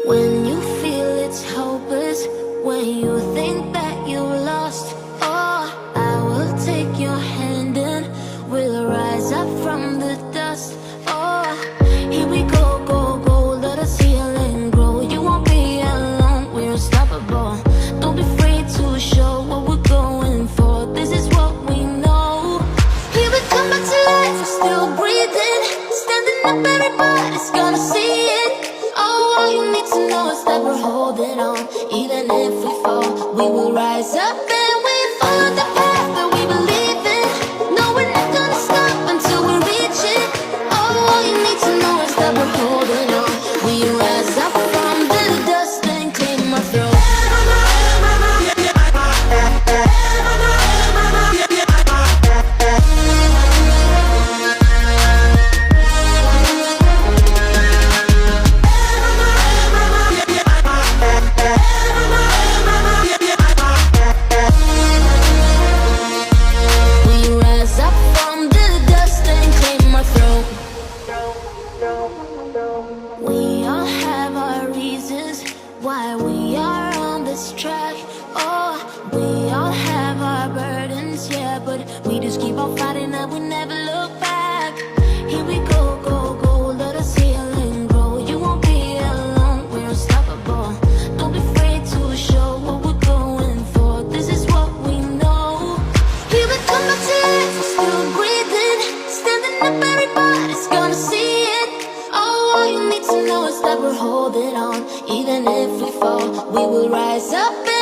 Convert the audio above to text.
When you feel it's hopeless, when you think that you're lost, oh, I will take your hand and we'll rise up from the dust. Oh, here we go, go, go, let us heal and grow. You won't be alone, we're unstoppable. Don't be afraid to show what we're going for. This is what we know. Here we come back to life, we're still breathing. Standing up, everybody's gonna see it. Oh, all you need to know is that we're holding on. Even if we fall, we will rise up and we follow the path that we believe in. No, we're not gonna stop until we reach it. Oh, all you need to know is that we're holding on. We rise up from the dust and clean my throat. We all have our reasons why we are on this track. Oh, we all have our burdens, yeah, but we just keep on fighting and we never look back. Here we go, go, go, let us heal and grow. You won't be alone, we're unstoppable. Don't be afraid to show what we're going for. This is what we know. Here we come back to life, we're still breathing. Standing up, everybody's gonna see it. Oh, all you need to know is that we're holding on. Even if we fall, we will rise up.